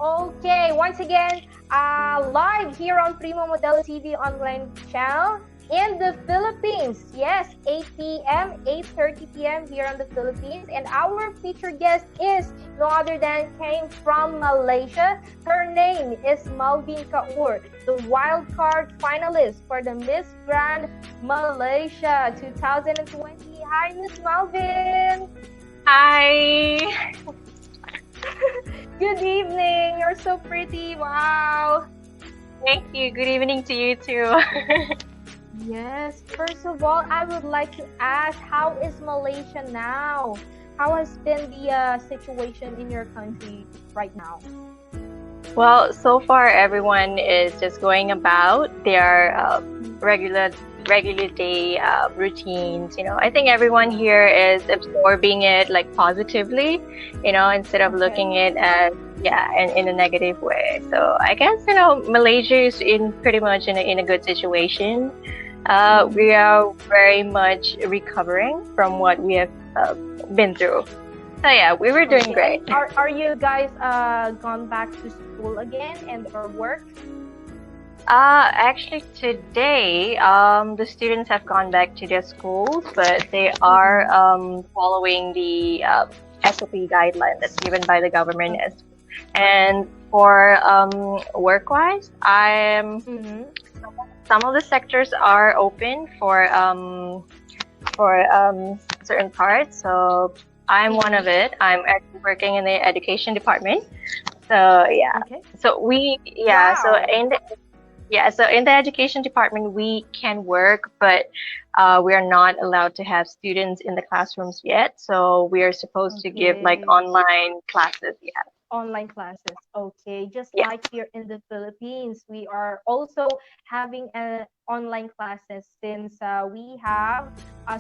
Okay, once again, live here on Primo Model TV online channel in the Philippines. Yes, 8 p.m., 8:30 p.m. here on the Philippines. And our featured guest is no other than came from Malaysia. Her name is Malveen Kaur, the wildcard finalist for the Miss Grand Malaysia 2020. Hi, Miss Malveen. Hi. Good evening. You're so pretty. Wow. Thank you. Good evening to you too. Yes. First of all, I would like to ask, how is Malaysia now? How has been the situation in your country right now? Well, so far everyone is just going about their regular day routines. I think everyone here is absorbing it like positively, instead of looking Okay. it as in a negative way. So I guess Malaysia is in pretty much in a good situation. Mhm. We are very much recovering from what we have been through. So yeah, we were doing Okay. And great. are you guys gone back to school again and or work? Actually, today, the students have gone back to their schools, but they are Mm-mm. following the SOP guideline that's given by the government. Okay. And for work-wise, Mm-hmm. some of the sectors are open for certain parts. So I'm one of Mm-hmm. it. I'm actually working in the education department. So yeah, Okay. so we yeah, so Wow. in the Yeah, so in the education department, we can work, but we are not allowed to have students in the classrooms yet. So we are supposed to give like Okay. online classes. Yeah. Online classes. Okay, just Yeah. like here in the Philippines, we are also having online classes since we have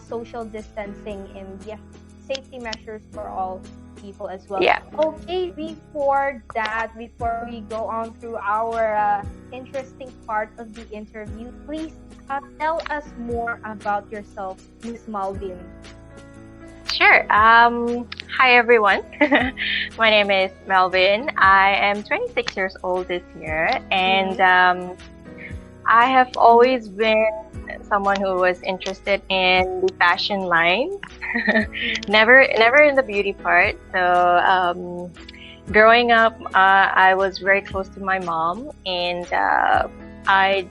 social distancing and yeah, safety measures for all people as well. Yeah. Okay, before that, before we go on through our interesting part of the interview, please tell us more about yourself, Miss Malvin. Sure. Hi everyone. My name is Melvin. I am 26 years old this year, and Mm-hmm. I have Mm-hmm. always been someone who was interested in the fashion line. Mm-hmm. Never in the beauty part. So growing up, I was very close to my mom, and I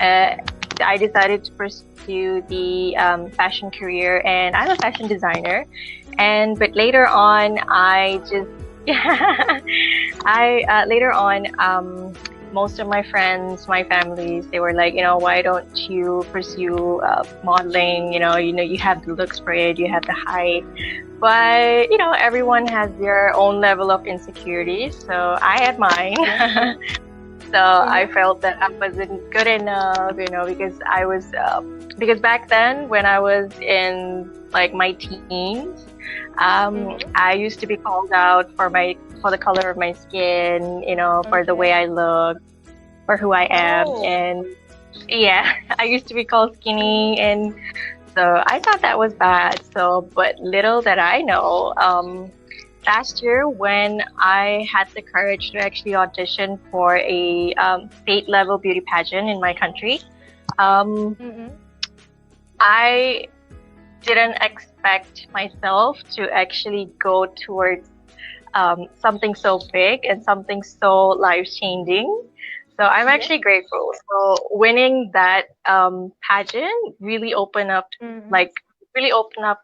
uh, I decided to pursue the fashion career, and I'm a fashion designer. But later on, I just I later on most of my friends, my families, they were like, why don't you pursue modeling? You have the looks for it, you have the height, but everyone has their own level of insecurities. So I had Yes. mine. So I Mm-hmm. felt that I wasn't good enough, because because back then when I was in like my teens, Mm-hmm. I used to be called out for the color of my skin, for the way Okay. I look, for who I am, Oh. and yeah, I used to be called Mm-hmm. skinny, and so I thought that was bad. So, but little that I know, last year when I had the courage to actually audition for a state level beauty pageant in my country, um, Mm-hmm. I didn't expect myself to actually go towards something so big and something so life changing. So I'm Yes. actually grateful. So winning that pageant Mm-hmm. like really opened up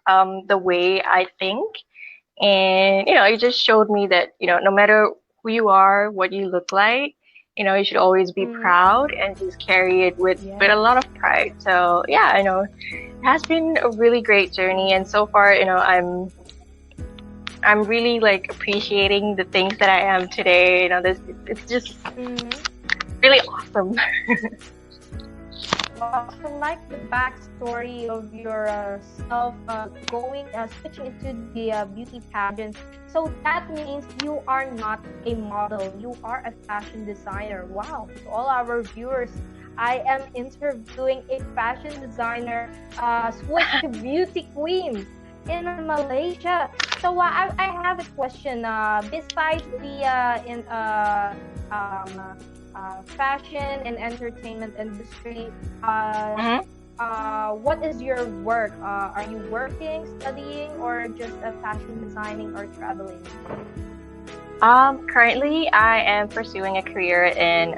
the way I think. And, it just showed me that, no matter who you are, what you look like, you should always be Mm-hmm. proud and just carry it with a Yes. lot of pride. So yeah, it has been a really great journey. And so far, I'm really like appreciating the things that I am today. It's just Mm-hmm. really awesome. Wow. I like the backstory of your self going switching into the beauty pageants. So that means you are not a model. You are a fashion designer. Wow. To all our viewers, I am interviewing a fashion designer switch to beauty queen. in Malaysia. So I have a question. Besides the fashion and entertainment industry, Mhm. what is your work? Are you working, studying, or just fashion designing or traveling? Currently, I am pursuing a career in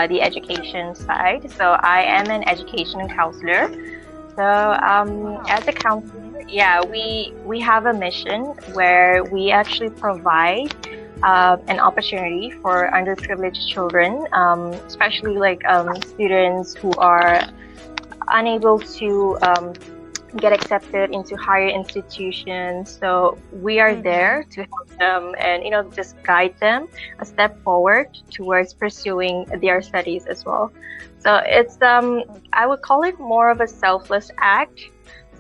the education side. So I am an education counselor. So Wow. as a counselor, yeah, we have a mission where we actually provide an opportunity for underprivileged children, especially like students who are unable to get accepted into higher institutions. So we are Mm-hmm. there to help them and just guide them a step forward towards pursuing their studies as well. So it's I would call it more of a selfless act.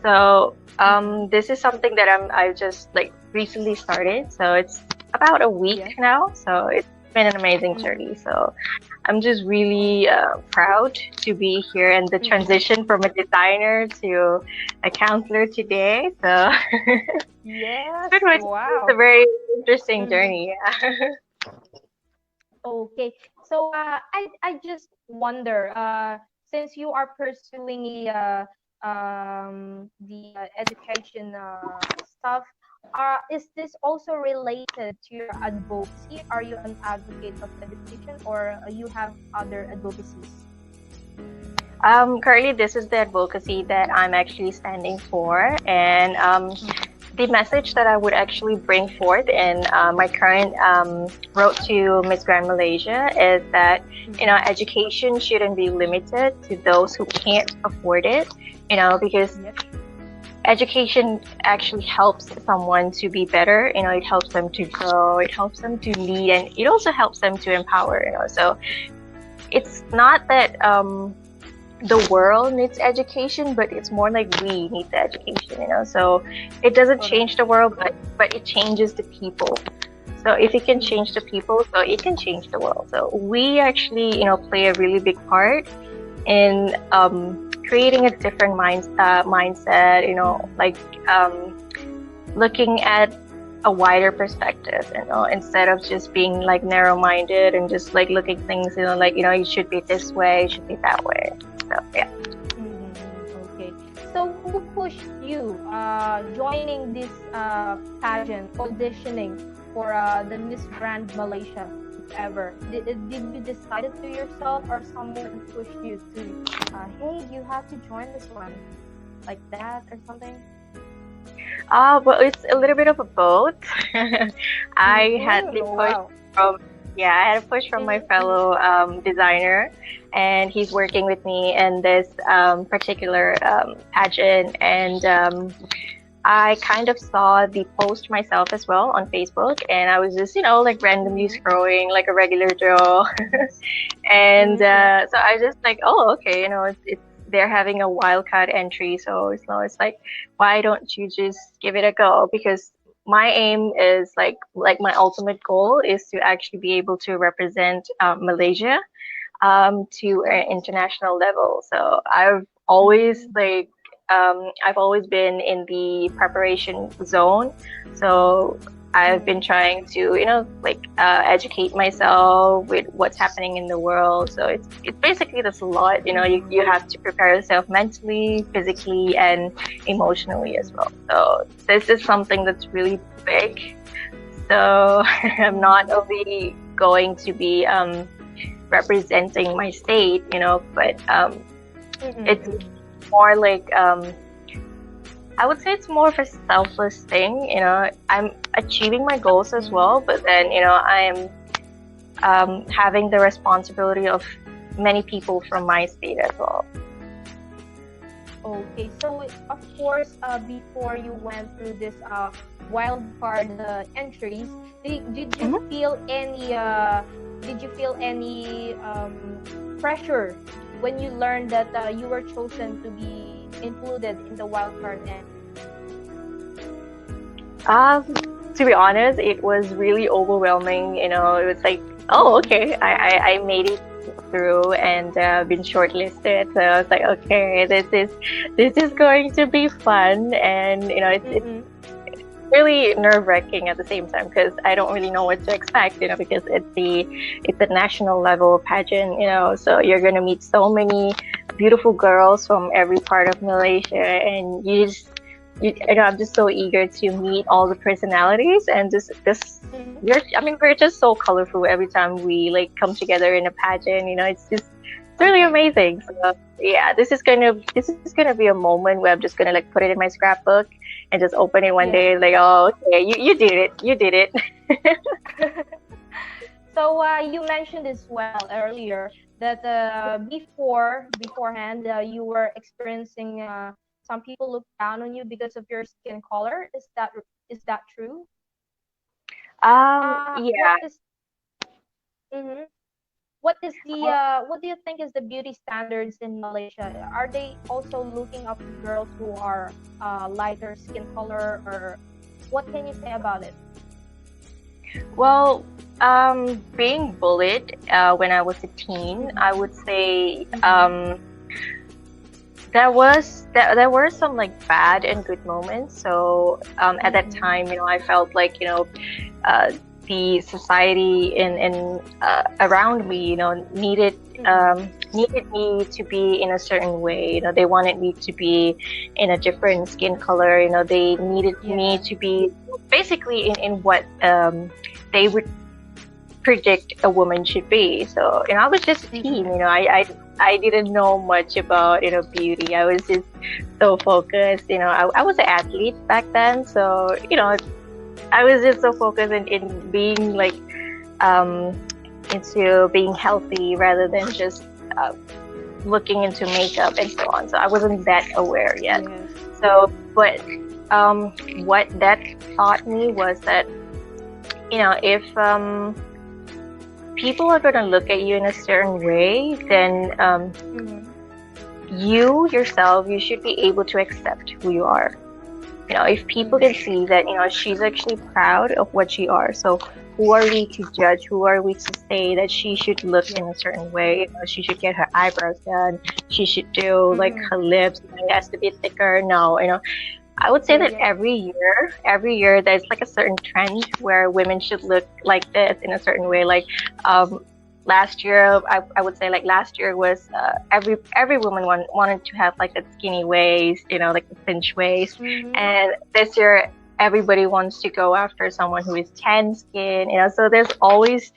So Mm-hmm. this is something that I just like recently started. So it's about a week Yes. now. So it's been an amazing journey. Mm-hmm. So I'm just really proud to be here and the Mm-hmm. transition from a designer to a counselor today. So Yes. it's a Wow. very interesting Mm-hmm. journey. Yeah. Okay. So I just wonder, since you are pursuing the education stuff, is this also related to your advocacy? Are you an advocate of education, or you have other advocacies? Currently, this is the advocacy that I'm actually standing for, and Mm-hmm. the message that I would actually bring forth in my current road to Miss Grand Malaysia is that Mm-hmm. education shouldn't be limited to those who can't afford it. Because Yep. education actually helps someone to be better. It helps them to grow, it helps them to lead, and it also helps them to empower. So it's not that the world needs education, but it's more like we need the education. So it doesn't Correct. change the world, but it changes the people. So if it can change the Mm-hmm. people, so it can change the world. So we actually play a really big part in creating a different mindset. Like um, looking at a wider perspective, instead of just being like narrow-minded and just like looking things, like it should be this way, it should be that way. So yeah. Mm-hmm. Okay. So who pushed you joining this pageant, auditioning for the Miss Grand Malaysia, if ever? Did you decide it to yourself, or someone pushed you to, hey, you have to join this one, like that, or something? Well, it's a little bit of a both. I had Mm-hmm. the Oh, push wow. from, yeah, I had a push from my Mm-hmm. fellow designer, and he's working with me in this particular pageant. And I kind of saw the post myself as well on Facebook, and I was just, like randomly Mm-hmm. scrolling like a regular Joe. And Mm-hmm. Yep. so I just like, oh, okay, it's they're having a wildcard entry, so it's like, why don't you just give it a go? Because my aim is like my ultimate goal is to actually be able to represent Malaysia to an Yes. international level. So Mm-hmm. I've always been in the preparation zone. So I've been Mm-hmm. trying to, educate myself with what's happening in the world. So it's basically there's a lot. You Mm-hmm. have to prepare yourself mentally, physically, and emotionally as well. So this is something that's really big. So I'm not only going to be representing my state, but it's Mm-hmm. more like I would say it's more of a selfless thing. I'm achieving my goals as Mm-hmm. well, but then I'm having the responsibility of many people from my state as well. Okay, so of course, before you went through this wild card entries, did you Mhm. feel any pressure when you learned that you were chosen to be included in the wild card entry? Um, to be honest, it was really overwhelming. It was like, oh, Mm-hmm. okay, I made it through and been shortlisted. So I was like, okay, this is going to be fun, and it's Mm-hmm. really nerve-wracking at the same time because I don't really know what to expect, because it's a national level pageant, so you're gonna meet so many beautiful girls from every part of Malaysia, and I'm just so eager to meet all the personalities and just Mm-hmm. we're just so colorful every time we like come together in a pageant, it's really Okay. amazing. So yeah, this is gonna be a moment where I'm just gonna like put it in my scrapbook and just open it one Yeah. day, like, oh, okay, you did it, you did it. So you mentioned as well earlier that beforehand you were experiencing some people look down on you because of your skin color. Is that true? What Yeah. is mhm. What do you think is the beauty standards in Malaysia? Are they also looking up to girls who are lighter skin color, or what can you say about it? Well, being bullied when I was a teen, I would say Mm-hmm. there were some like bad and good moments. So at that Mm-hmm. time, I felt like uh, the society in around me, Mm-hmm. needed me to be in a certain way. They wanted me to be in a different skin color. They needed me Yeah. to be basically in what they would predict a woman should be. So, I was just a teen, Mm-hmm. I didn't know much about, beauty. I was just so focused, I was an athlete back then. So, I was just so focused in being like, um, into being healthy rather than just uh, looking into makeup and so on. So I wasn't that aware yet. Yes. So, but what that taught me was that, if people are going to look at you in a certain way, then Mm-hmm. you yourself, you should be able to accept who you are. If people can Mm-hmm. see that, she's actually proud of what she are. So who are we to judge? Who are we to say that she should look Yeah. in a certain way? She should get her eyebrows done. She should do like Mm-hmm. her lips. It has to be thicker. No, I would say Yeah. that Yeah. every year there's like a certain trend where women should look like this in a certain way. Like um, last year, I would say like last year was every woman wanted to have like a skinny waist, like a cinch waist, Mm-hmm. and this year everybody wants to go after someone who is tan skin. So there's always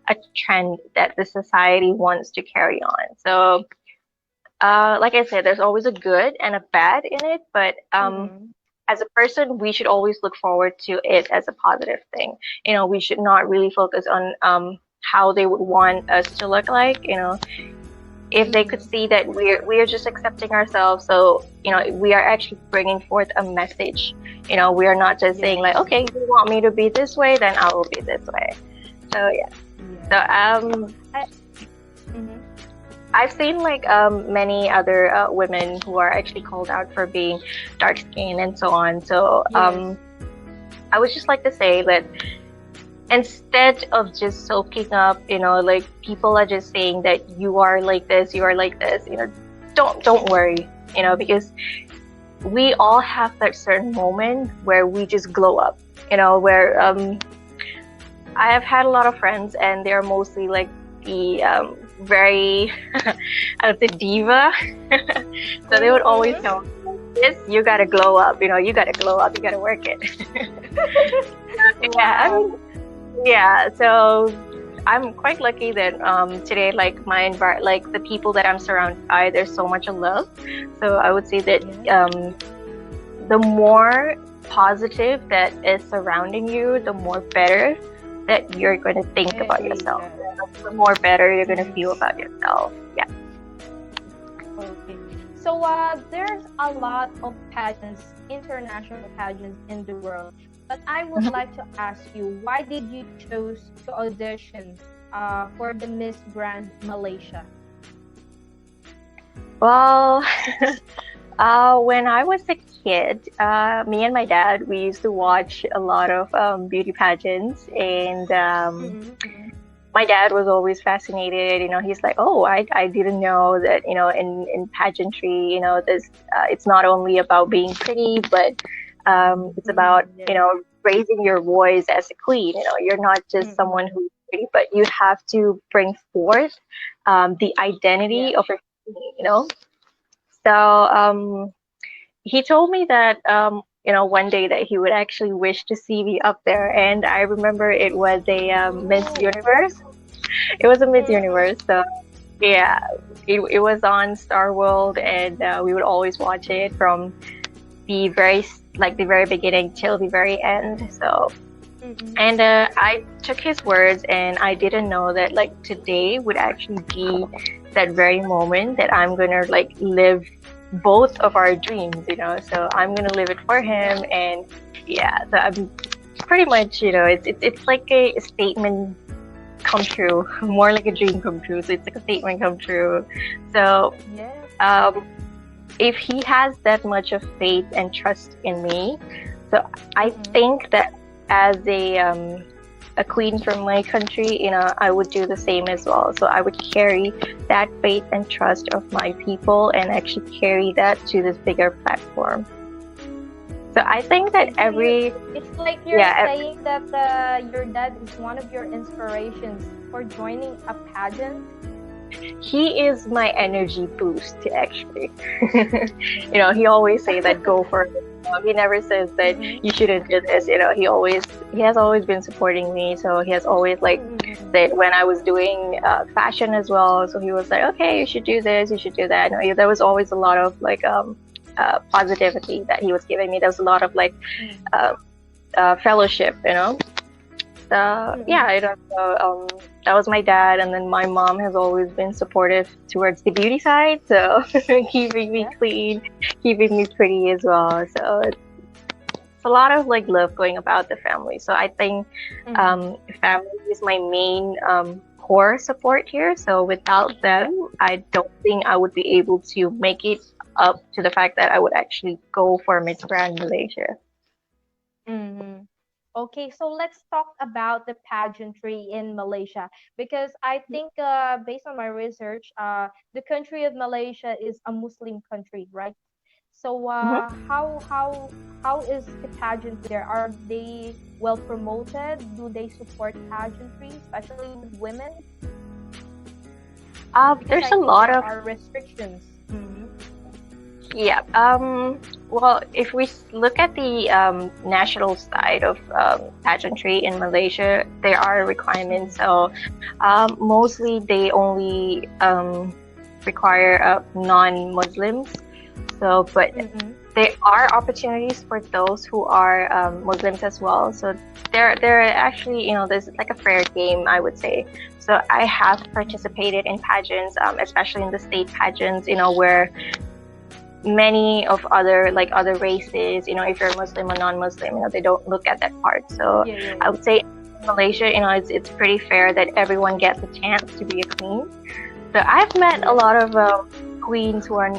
a trend that the society wants to carry on. So like I said, there's always a good and a bad in it, but Mm-hmm. as a person, we should always look forward to it as a positive thing. We should not really focus on how they would want us to look like. If they could Mm-hmm. see that we are just accepting ourselves, so we are actually bringing forth a message. We are not just saying like, Yes. okay, you want me to be this way, then I will be this way. So yeah. So Yes. I, mm-hmm. I've seen like many other women who are actually called out for being dark skinned and so on. So Yes. I would just like to say that instead of just soaking up, like people are just saying that you are like this, you are like this, don't worry, because we all have that certain moment where we just glow up, where I have had a lot of friends and they're mostly like the very the diva. So they would always Mm-hmm. tell me, this, you gotta glow up, you gotta glow up, you gotta work it. Yeah, I Wow. mean, yeah, so I'm quite lucky that today, like like the people that I'm surrounded by, there's so much love. So I would say that Yeah. the more positive that is surrounding you, the more better that you're going to think about yourself. Yeah. The more better you're going to feel Yes. about yourself. Yeah. Okay. So there's a lot of pageants, international pageants in the world. But I would Mhm. like to ask you, why did you choose to audition for the Miss Grand Malaysia? Well, when I was a kid, me and my dad, we used to watch a lot of beauty pageants, and Mm-hmm. my dad was always fascinated. He's like, oh, I didn't know that, in pageantry, this it's not only about being pretty, but it's about, Yes. raising your voice as a queen. You're not just Mm-mm. someone who's pretty, but you have to bring forth the Yes. identity of a queen. So he told me that one day that he would actually wish to see me up there, and I remember it was a Miss Oh. Universe. It was a Miss Mm-mm. Universe, so yeah, it was on Star World, and we would always watch it from the very beginning till the very end. So, Mm-mm. and I took his words, and I didn't know that like today would actually be that very moment that I'm gonna like live both of our dreams. So I'm gonna live it for Yeah. him, and yeah, so I'm pretty much, it's like a statement come true, more like a dream come true. So it's like a statement come true. So Yes. um, if he has that much of faith and trust in me, so I Mm-mm. think that as a queen from my country, I would do the same as well. So I would carry that faith and trust of my people and actually carry that to this bigger platform. So I think that Okay, so it's like you're yeah, saying that your dad is one of your inspirations for joining a pageant. he is my energy boost actually. He always say that go for it. He never says that Mm-mm. you shouldn't do this. He has always been supporting me. So he has always like Mm-mm. said when I was doing fashion as well. So he was like, okay, you should do this, you should do that. There was always a lot of like positivity that he was giving me. There was a lot of like uh, fellowship. So yeah, Mm-mm. that was my dad, and then my mom has always been supportive towards the beauty side, so keeping me Yeah. clean, keeping me pretty as well. So it's a lot of like love going about the family. So I think Mm-mm. family is my main core support here. So without them, I don't think I would be able to make it up to the fact that I would actually go for Miss Grand Malaysia. Mm-hmm. Okay, so let's talk about the pageantry in Malaysia because I think, based on my research, the country of Malaysia is a Muslim country, right? So, Mhm. how is the pageantry there? Are they well promoted? Do they support pageantry, especially with women? Because There's I a think lot there of are restrictions. Mm-hmm. Yeah. Well, if we look at the national side of pageantry in Malaysia, there are requirements. So mostly they only require non-Muslims. So, but Mm-hmm. there are opportunities for those who are Muslims as well. So they're actually, there's like a fair game, I would say. So I have participated in pageants, especially in the state pageants, where many of other races, if you're Muslim or non-Muslim, they don't look at that part. So Yeah, yeah, I yeah. would say in Malaysia, it's pretty fair that everyone gets a chance to be a queen. So I've met a Yes. lot of queens who are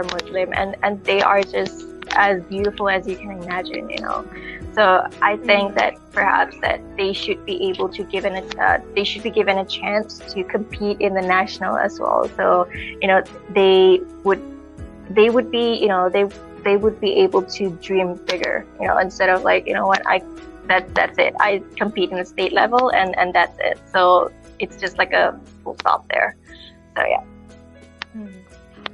Muslim, and they are just as beautiful as you can imagine. So I think Mm-hmm. that perhaps that they should be given a chance to compete in the national as well. So they would be they would be able to dream bigger, instead of like, what, that's it, I compete in the state level, and that's it. So it's just like a full stop there. So yeah. Mhm.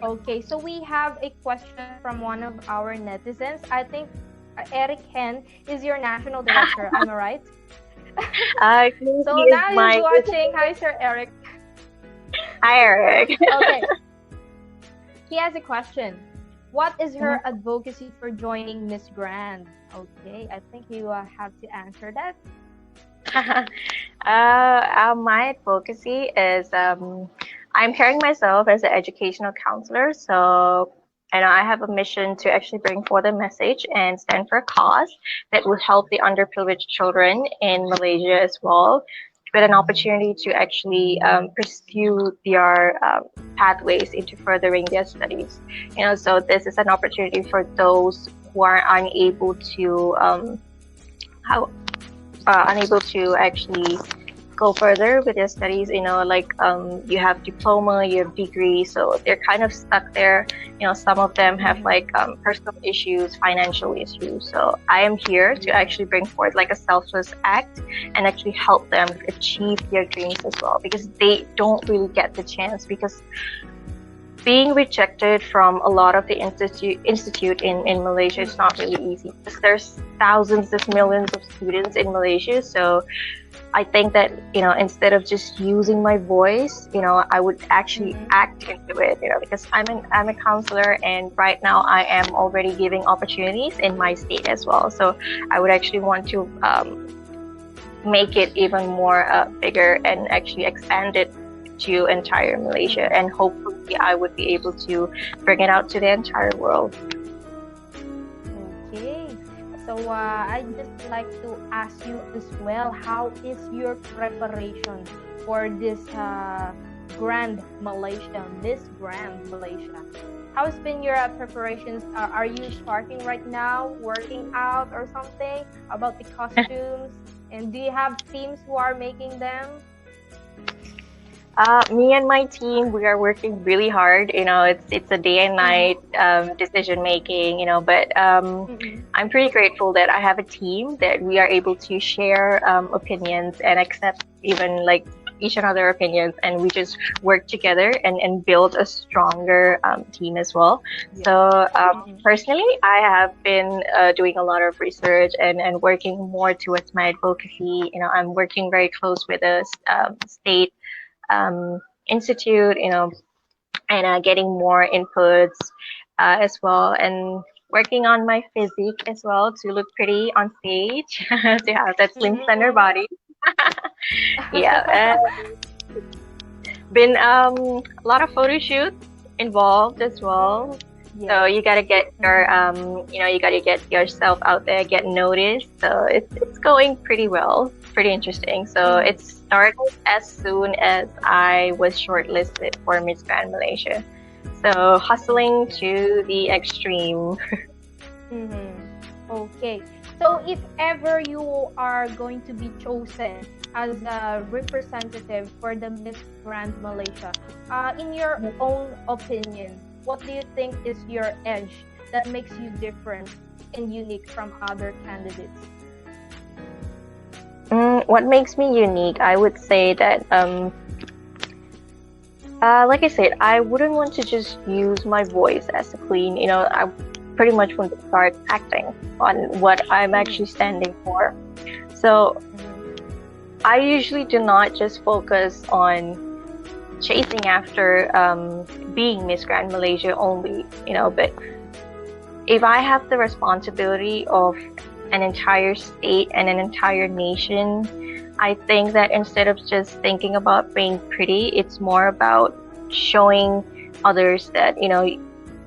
Okay, so we have a question from one of our netizens. I think Eric Hen is your national director. Am I right? He So is now he's my watching. Hi, Sir Eric. Hi, Eric. Okay, he has a question. What is her advocacy for joining Miss Grand? Okay, I think you have to answer that. My advocacy is I'm pairing myself as an educational counselor. So, and I have a mission to actually bring forth a message and stand for a cause that will help the underprivileged children in Malaysia as well, with an opportunity to actually pursue their pathways into furthering their studies. So this is an opportunity for those who are unable to how unable to actually go further with their studies. Like you have diploma, you have degree, so they're kind of stuck there. Some of them have like personal issues, financial issues. So I am here to actually bring forth like a selfless act and actually help them achieve their dreams as well, because they don't really get the chance, because being rejected from a lot of the institute in Malaysia is not really easy, because there's thousands, there's millions of students in Malaysia. So I think that instead of just using my voice, I would actually act into it, because I'm a counselor, and right now I am already giving opportunities in my state as well. So I would actually want to make it even more bigger and actually expand it to entire Malaysia, and hopefully I would be able to bring it out to the entire world. Okay, so I just like to ask you as well, how is your preparation for this Grand Malaysia, Miss Grand Malaysia? How's been your preparations? Are you starting right now, working out or something about the costumes? And do you have teams who are making them? Me and my team, we are working really hard. It's a day and night decision making. But I'm pretty grateful that I have a team that we are able to share opinions and accept even like each another opinions, and we just work together and build a stronger team as well. So personally, I have been doing a lot of research and working more towards my advocacy. I'm working very close with the state institute, and getting more inputs as well, and working on my physique as well to look pretty on stage, to have that slim slender body. Yeah, and been a lot of photo shoots involved as well. So you gotta get your you gotta get yourself out there, get noticed. So it's going pretty well, pretty interesting. So it started as soon as I was shortlisted for Miss Grand Malaysia. So hustling to the extreme. Okay. So if ever you are going to be chosen as a representative for the Miss Grand Malaysia, in your own opinion, what do you think is your edge that makes you different and unique from other candidates? What makes me unique, I would say that, like I said, I wouldn't want to just use my voice as a queen. I pretty much want to start acting on what I'm actually standing for. So I usually do not just focus on chasing after being Miss Grand Malaysia only, but if I have the responsibility of an entire state and an entire nation, I think that instead of just thinking about being pretty, it's more about showing others that,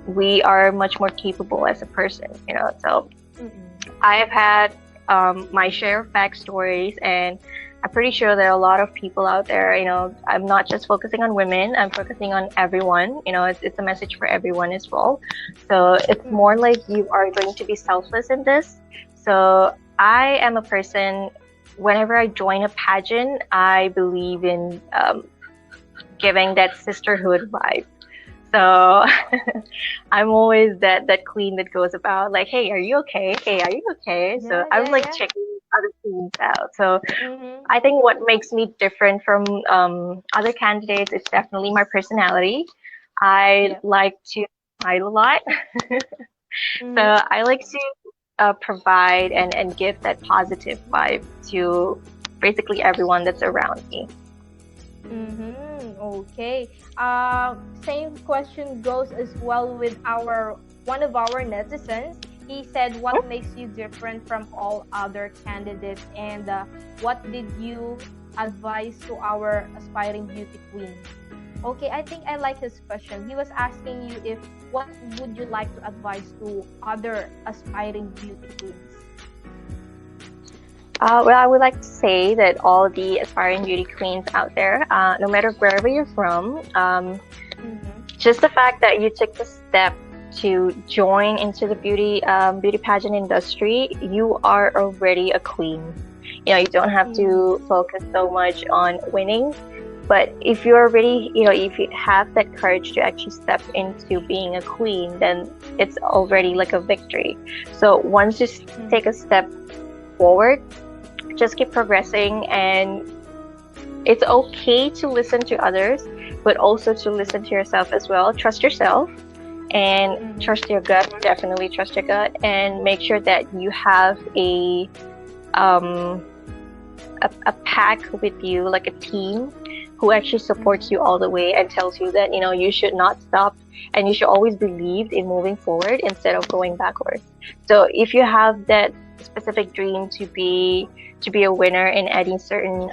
we are much more capable as a person, So I have had my share of backstories, and I'm pretty sure there are a lot of people out there, I'm not just focusing on women, I'm focusing on everyone, it's a message for everyone as well. So it's more like you are going to be selfless in this. So I am a person, whenever I join a pageant, I believe in giving that sisterhood vibe. So I'm always that queen that goes about like, hey, are you okay? Hey, are you okay? So I'm like checking other queens out. So I think what makes me different from other candidates is definitely my personality. I like to smile a lot. So I like to provide and give that positive vibe to basically everyone that's around me. Okay. Same question goes as well with one of our netizens. He said, what makes you different from all other candidates, and what did you advise to our aspiring beauty queens? Okay, I think I like his question. He was asking you what would you like to advise to other aspiring beauty queens? Well, I would like to say that all the aspiring beauty queens out there, no matter wherever you're from, just the fact that you took the step to join into the beauty pageant industry, you are already a queen. You know, you don't have to focus so much on winning, but if you're already, you know, if you have that courage to actually step into being a queen, then it's already like a victory. So once you take a step forward, just keep progressing, and it's okay to listen to others, but also to listen to yourself as well. Trust yourself and trust your gut. Definitely trust your gut, and make sure that you have a pack with you, like a team who actually supports you all the way and tells you that, you know, you should not stop and you should always believe in moving forward instead of going backwards. So if you have that specific dream to be a winner in any certain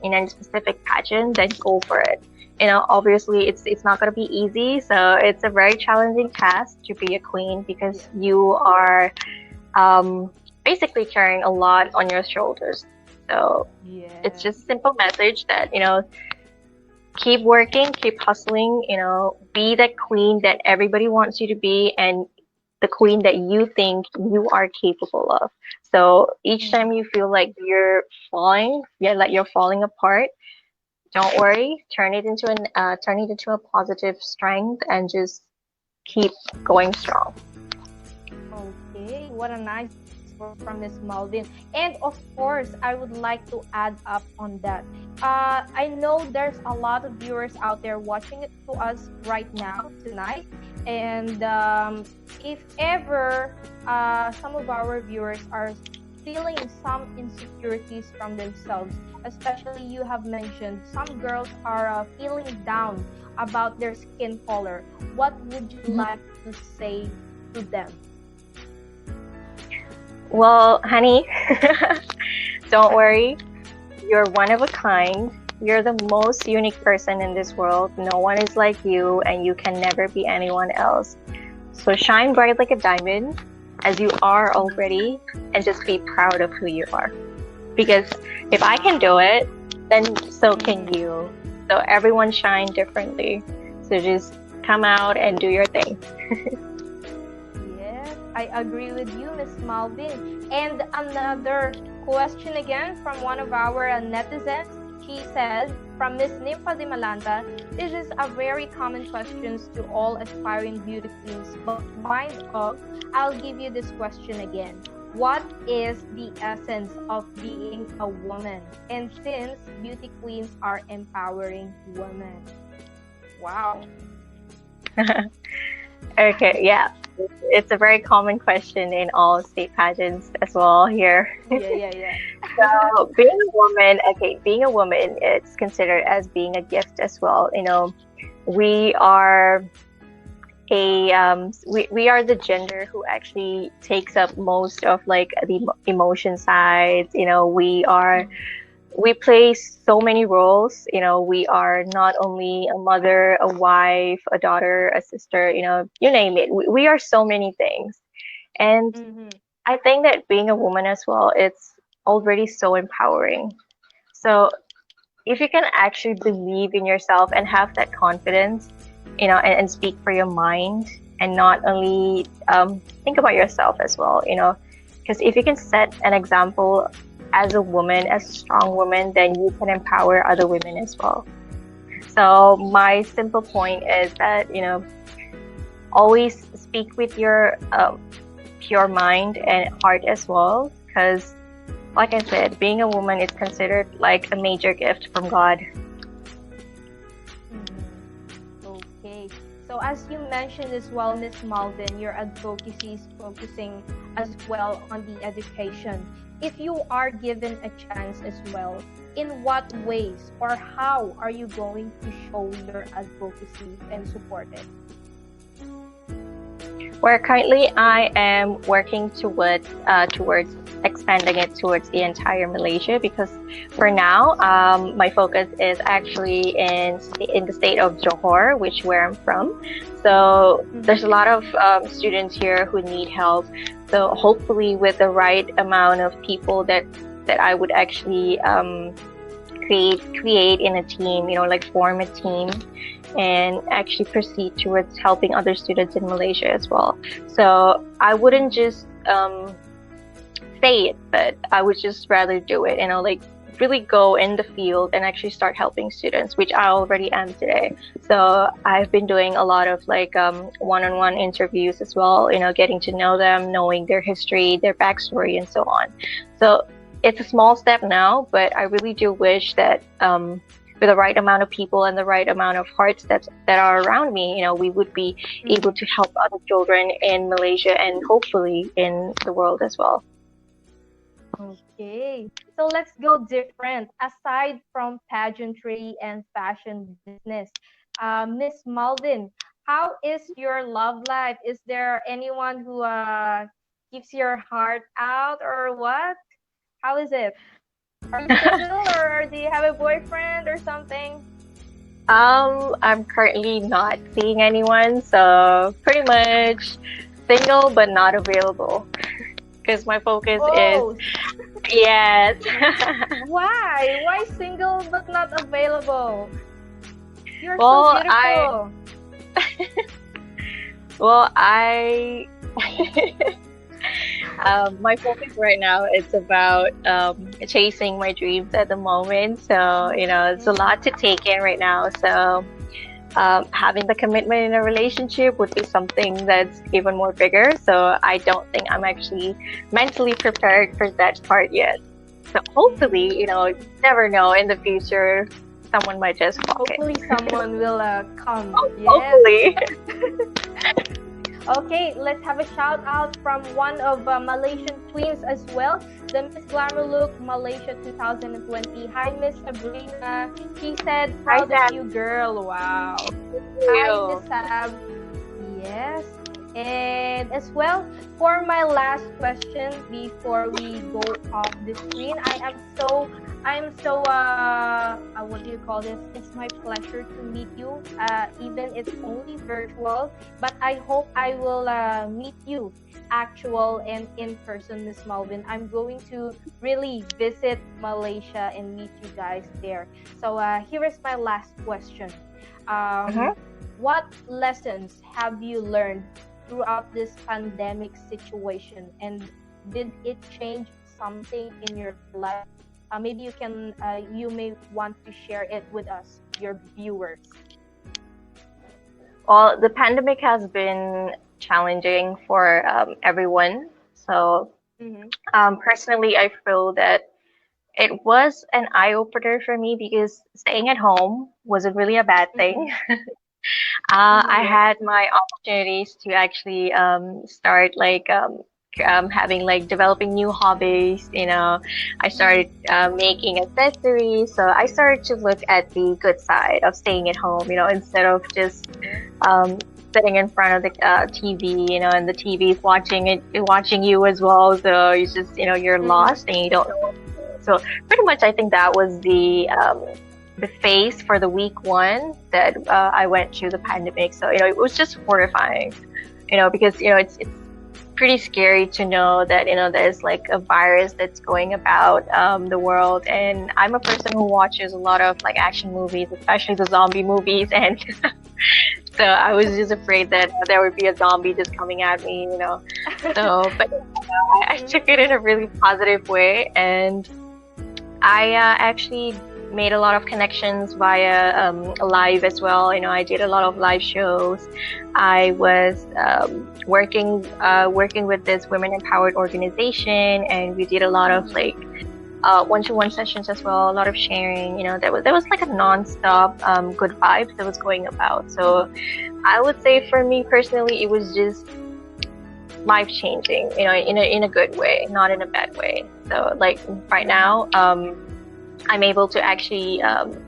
in any specific pageant, then go for it. You know, obviously it's not going to be easy, so it's a very challenging task to be a queen, because you are basically carrying a lot on your shoulders. So it's just a simple message that, you know, keep working, keep hustling, you know, be that queen that everybody wants you to be, and the queen that you think you are capable of. So each time you feel like you're falling, like you're falling apart, don't worry. Turn it into a positive strength, and just keep going strong. Okay, what a nice word from Miss Malveen. And of course, I would like to add up on that. I know there's a lot of viewers out there watching it to us right now, tonight. And if ever some of our viewers are feeling some insecurities from themselves, especially you have mentioned some girls are feeling down about their skin color, what would you like to say to them? Well, honey, don't worry. You're one of a kind. You're the most unique person in this world. No one is like you, and you can never be anyone else. So shine bright like a diamond, as you are already, and just be proud of who you are. Because if I can do it, then so can you. So everyone shine differently. So just come out and do your thing. Yes, I agree with you, Miss Malveen. And another question again from one of our netizens. She says, from Miss Nympha de Malanta, this is a very common question to all aspiring beauty queens, but mind of, I'll give you this question again. What is the essence of being a woman? And since beauty queens are empowering women. Wow. Okay, yeah. It's a very common question in all state pageants as well here. Yeah. So being a woman, it's considered as being a gift as well. You know, we are we are the gender who actually takes up most of like the emotion sides. You know, we play so many roles. You know, we are not only a mother, a wife, a daughter, a sister, you know, you name it. We are so many things. And I think that being a woman as well, it's already so empowering. So if you can actually believe in yourself and have that confidence, you know, and speak for your mind, and not only think about yourself as well, you know, because if you can set an example as a woman, as a strong woman, then you can empower other women as well. So my simple point is that, you know, always speak with your pure mind and heart as well, because like I said, being a woman is considered like a major gift from God. Okay. So as you mentioned as well, Miss Malveen, your advocacy is focusing as well on the education. If you are given a chance as well, in what ways or how are you going to show your advocacy and support it? Where currently I am working towards expanding it towards the entire Malaysia, because for now my focus is actually in the state of Johor, which where I'm from. So there's a lot of students here who need help. So hopefully with the right amount of people that I would actually create in a team, you know, like form a team, and actually proceed towards helping other students in Malaysia as well. So I wouldn't just say it, but I would just rather do it, like really go in the field and actually start helping students, which I already am today. So I've been doing a lot of like one-on-one interviews as well, getting to know them, knowing their history, their backstory, and so on. So it's a small step now, but I really do wish that with the right amount of people and the right amount of hearts that are around me, we would be able to help other children in Malaysia and hopefully in the world as well. Okay, so let's go different. Aside from pageantry and fashion business, Miss Malveen, how is your love life? Is there anyone who keeps your heart out or what? How is it? Are you single or do you have a boyfriend or something? I'm currently not seeing anyone, so pretty much single but not available because my focus is yes. Why? Why single but not available? You're so beautiful. I my focus right now is about chasing my dreams at the moment. So it's a lot to take in right now. So having the commitment in a relationship would be something that's even more bigger. So I don't think I'm actually mentally prepared for that part yet. So hopefully, you never know, in the future, someone might just walk in. Hopefully someone will come. Hopefully. Okay, let's have a shout out from one of Malaysian queens as well, the Miss Glamour Look Malaysia 2020. Hi, Miss Sabrina. She said, proud of you, girl. Wow. Hi, Miss Sab. Yes. And as well, for my last question before we go off the screen, I'm so what do you call this? It's my pleasure to meet you, even it's only virtual, but I hope I will meet you actual and in person, Miss Malveen. I'm going to really visit Malaysia and meet you guys there. So here is my last question. What lessons have you learned throughout this pandemic situation, and did it change something in your life? Maybe you may want to share it with us, your viewers. Well, the pandemic has been challenging for everyone. So personally, I feel that it was an eye-opener for me because staying at home wasn't really a bad thing. I had my opportunities to actually start like having like developing new hobbies. I started making accessories, so I started to look at the good side of staying at home, instead of just sitting in front of the TV, and the TV is watching you as well. So you just you're lost and you don't know what to do. So pretty much I think that was the phase for the week one that I went through the pandemic. So it was just horrifying, because it's pretty scary to know that there's like a virus that's going about the world. And I'm a person who watches a lot of like action movies, especially the zombie movies, and so I was just afraid that there would be a zombie just coming at me, So, but I took it in a really positive way, and I actually made a lot of connections via live as well. I did a lot of live shows. I was working with this women empowered organization, and we did a lot of like one-to-one sessions as well. A lot of sharing. There was like a non-stop good vibes that was going about. So I would say for me personally, it was just life-changing. In a good way, not in a bad way. So like right now, I'm able to actually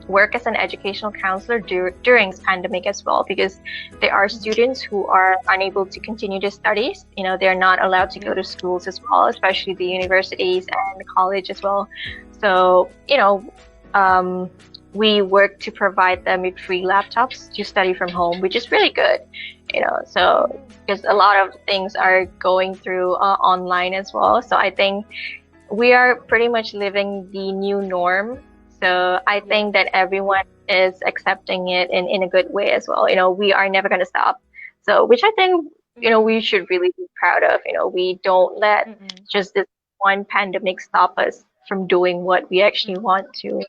work as an educational counselor during this pandemic as well, because there are students who are unable to continue their studies. They're not allowed to go to schools as well, especially the universities and the college as well. So, we work to provide them with free laptops to study from home, which is really good. So because a lot of things are going through online as well. So I think we are pretty much living the new norm. So I think that everyone is accepting it in a good way as well. We are never going to stop. So, which I think, we should really be proud of. We don't let Mm-mm. just this one pandemic stop us from doing what we actually Mm-mm. want to.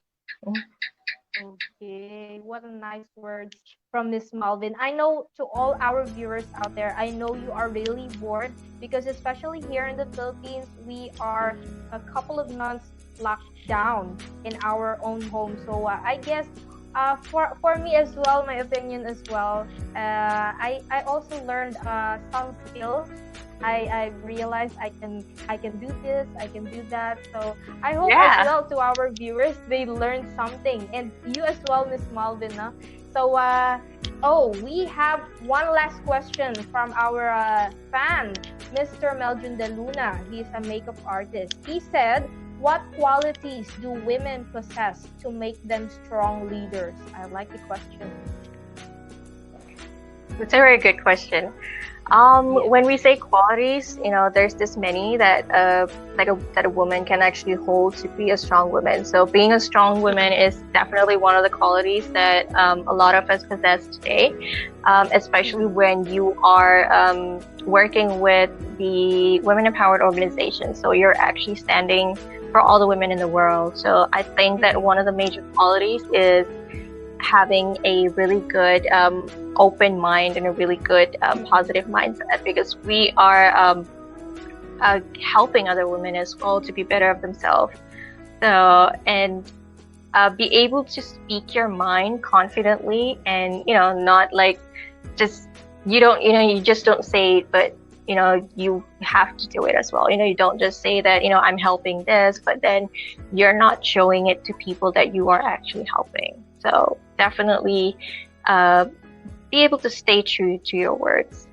Okay, what a nice words from Miss Malvin. I know to all our viewers out there, I know you are really bored because especially here in the Philippines, we are a couple of months locked down in our own home. So I guess for me as well, my opinion as well, I also learned some skills. I realized I can do this, I can do that. So I hope as Yeah. well to our viewers they learned something, and you as well, Miss Malvin. No? So we have one last question from our fan, Mr. Melvin De Luna. He's a makeup artist. He said, "What qualities do women possess to make them strong leaders?" I like the question. It's a very good question. Yes. When we say qualities, there's this many that that a woman can actually hold to be a strong woman. So being a strong woman is definitely one of the qualities that a lot of us possess today, especially when you are working with the women empowered organization. So you're actually standing for all the women in the world. So I think that one of the major qualities is having a really good open mind and a really good positive mindset, because we are helping other women as well to be better of themselves. So, and be able to speak your mind confidently, and not like just you just don't say it, but you have to do it as well. You don't just say that I'm helping this, but then you're not showing it to people that you are actually helping. So definitely be able to stay true to your words.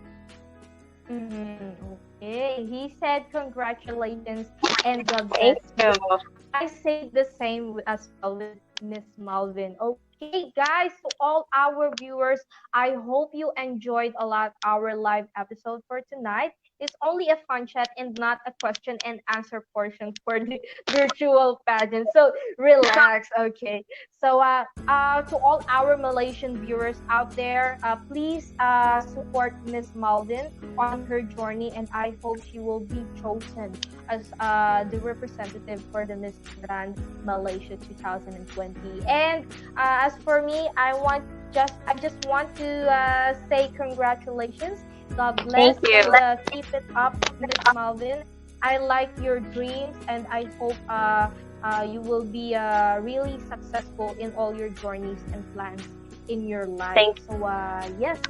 Okay. He said congratulations and the Thank best you. wish. I say the same as well with Miss Malvin. Okay, guys, to all our viewers, I hope you enjoyed a lot our live episode for tonight. It's only a fun chat and not a question and answer portion for the virtual pageant. So relax, okay? So to all our Malaysian viewers out there, please support Miss Malvin on her journey, and I hope she will be chosen as the representative for the Miss Grand Malaysia 2020. And as for me, I just want to say congratulations. God bless, Thank you. and keep it up, Miss Malvin. I like your dreams, and I hope you will be really successful in all your journeys and plans in your life. Thank So yes,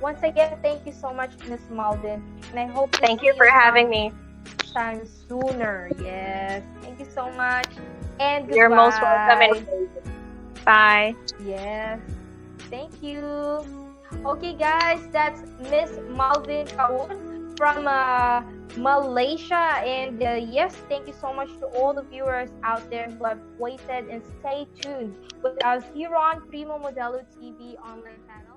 once again, thank you so much, Miss Malvin, and I hope to Thank see you for you having me. sometime sooner. Yes, thank you so much, and You're most welcome, goodbye. and bye. Yes, thank you. Okay, guys, that's Miss Malveen Kaur from Malaysia. And yes, thank you so much to all the viewers out there who have waited, and stay tuned with us here on Primo Modelo TV online channel.